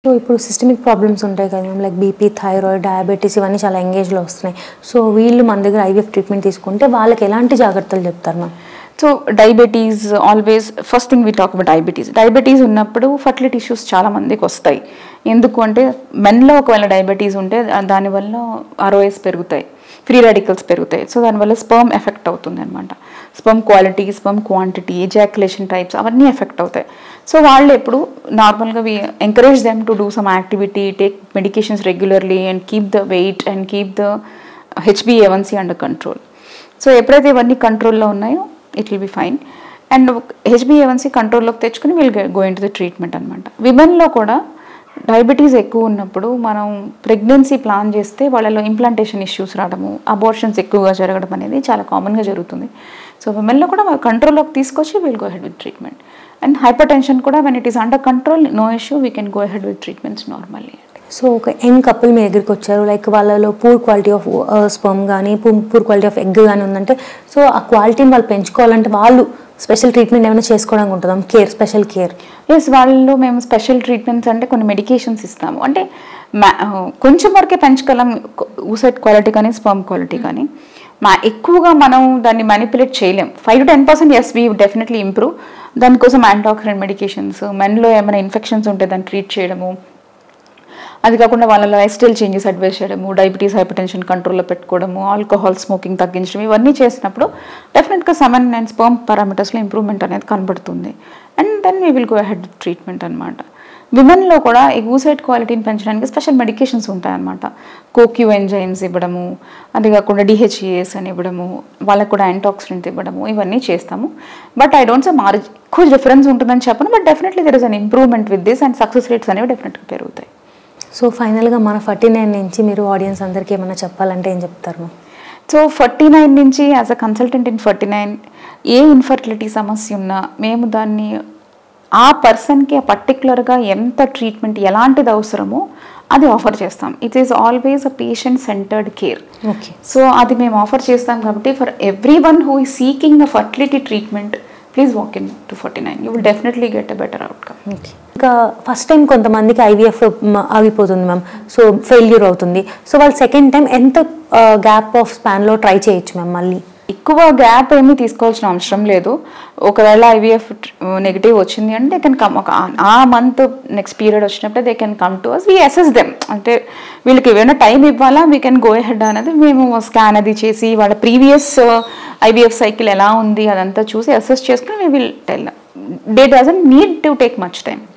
So ఇప్పుడు systemic problems ఉంటాయి కదా ma'am, like BP, thyroid, diabetes ఇవన్నీ చాలా ఎంగేజ్లో వస్తున్నాయి. సో వీళ్ళు మన దగ్గర ఐవీఎఫ్ ట్రీట్మెంట్ తీసుకుంటే వాళ్ళకి ఎలాంటి జాగ్రత్తలు చెప్తారు ma'am? So diabetes always first thing we talk about diabetes ఉన్నప్పుడు ఫర్టిలిటీ ఇష్యూస్ చాలా మందికి వస్తాయి. ఎందుకు అంటే మెన్లో ఒకవేళ డయాబెటీస్ ఉంటే దానివల్ల ROS పెరుగుతాయి, ఫ్రీ రాడికల్స్ పెరుగుతాయి. సో దానివల్ల స్పర్మ్ ఎఫెక్ట్ అవుతుంది అనమాట. Sperm quality, sperm quantity, ejaculation types అవన్నీ ఎఫెక్ట్ అవుతాయి. సో వాళ్ళు ఎప్పుడు నార్మల్గా we encourage them to do some activity, take medications regularly and keep the weight and keep the HbA1c under control. So ఎప్పుడైతే ఇవన్నీ కంట్రోల్లో ఉన్నాయో it will be fine. And HbA1c కంట్రోల్లోకి తెచ్చుకుని we'll go into the treatment అనమాట. విమెన్లో కూడా diabetes ఎక్కువ ఉన్నప్పుడు మనం ప్రెగ్నెన్సీ ప్లాన్ చేస్తే వాళ్ళలో ఇంప్లాంటేషన్ ఇష్యూస్ రావడము, అబార్షన్స్ ఎక్కువగా జరగడం అనేది చాలా కామన్గా జరుగుతుంది. సో విమెన్లో కూడా కంట్రోల్లోకి తీసుకొచ్చి we'll go ahead with treatment. And hypertension కూడా when it is under control, no issue, we can go ahead with treatments normally. So ఒక యంగ్ కపుల్ మీ దగ్గరికి వచ్చారు, లైక్ వాళ్ళలో పూర్ క్వాలిటీ ఆఫ్ స్పర్మ్ కానీ పూర్ క్వాలిటీ ఆఫ్ ఎగ్ కానీ ఉందంటే, so ఆ క్వాలిటీని వాళ్ళు పెంచుకోవాలంటే వాళ్ళు స్పెషల్ ట్రీట్మెంట్ ఏమైనా చేసుకోవడానికి ఉంటుందా? Special care? ఎస్, వాళ్ళు మేము స్పెషల్ ట్రీట్మెంట్స్ అంటే కొన్ని మెడికేషన్స్ ఇస్తాము. అంటే కొంచెం వరకే పెంచగలం ఊసైడ్ క్వాలిటీ కానీ స్పర్మ్ క్వాలిటీ కానీ. ఎక్కువగా మనం దాన్ని మ్యానిపులేట్ చేయలేం. 5 to 10% as we definitely improve. దానికోసం యాంటాక్సిడెంట్ మెడికేషన్స్, మెన్లో ఏమైనా ఇన్ఫెక్షన్స్ ఉంటే దాన్ని ట్రీట్ చేయడము, అది కాకుండా వాళ్ళ లైఫ్ స్టైల్ చేంజెస్ అడ్వైస్ చేయడము, డయాబెటీస్, హైపర్ టెన్షన్ కంట్రోల్లో పెట్టుకోవడము, ఆల్కహాల్ స్మోకింగ్ తగ్గించడం, ఇవన్నీ చేసినప్పుడు డెఫినెట్గా సెమెన్ అండ్ స్పర్మ్ పారామీటర్స్లో ఇంప్రూవ్మెంట్ అనేది కనబడుతుంది. And then we will go ahead with treatment అనమాట. విమెన్లో కూడా ఈ ఊసైడ్ క్వాలిటీని పెంచడానికి స్పెషల్ మెడికేషన్స్ ఉంటాయన్నమాట. కోక్యూ ఎంజైమ్స్ ఇవ్వడము, అది కాకుండా DHEAs అని ఇవ్వడము, వాళ్ళకు కూడా యాంటాక్సిడెంట్ ఇవ్వడము, ఇవన్నీ చేస్తాము. బట్ ఐ డోంట్ సే ఎక్కువ డిఫరెన్స్ ఉంటుందని చెప్పను, but definitely there is an improvement with this and success rates అనేవి డెఫినెట్గా పెరుగుతాయి. సో ఫైనల్గా మన 49 నుంచి మీరు ఆడియన్స్ అందరికీ ఏమైనా చెప్పాలంటే ఏం చెప్తారు? సో 49 నుంచి as a consultant in 49 A infertility సమస్య ఉన్నా మేము దాన్ని ఆ పర్సన్కి పర్టికులర్గా ఎంత ట్రీట్మెంట్ ఎలాంటిది అవసరమో అది ఆఫర్ చేస్తాం. It is always a patient centred care. Okay, so అది మేము ఆఫర్ చేస్తాం కాబట్టి for every one who is seeking a fertility treatment, please walk in to 49. You will definitely get a better outcome. Okay. ఇంకా first time కొంతమందికి IVF ఆగిపోతుంది ma'am, so failure అవుతుంది. So వాళ్ళు second time ఎంత gap of స్పాన్లో try చేయొచ్చు ma'am? మళ్ళీ ఎక్కువ gap ఏమీ తీసుకోవాల్సిన అవసరం లేదు. ఒకవేళ IVF నెగిటివ్ వచ్చింది అంటే దే కెన్ కమ్, ఆ మంత్ నెక్స్ట్ పీరియడ్ వచ్చినప్పుడు they can come to us, we assess them. అంటే వీళ్ళకి ఏమైనా టైం ఇవ్వాలా, వీ కెన్ గో హెడ్ అనేది మేము స్కాన్ అది చేసి వాళ్ళ ప్రీవియస్ IVF సైకిల్ ఎలా ఉంది అదంతా చూసి అసెస్ చేసుకుని we will tell. They doesn't need to take much time.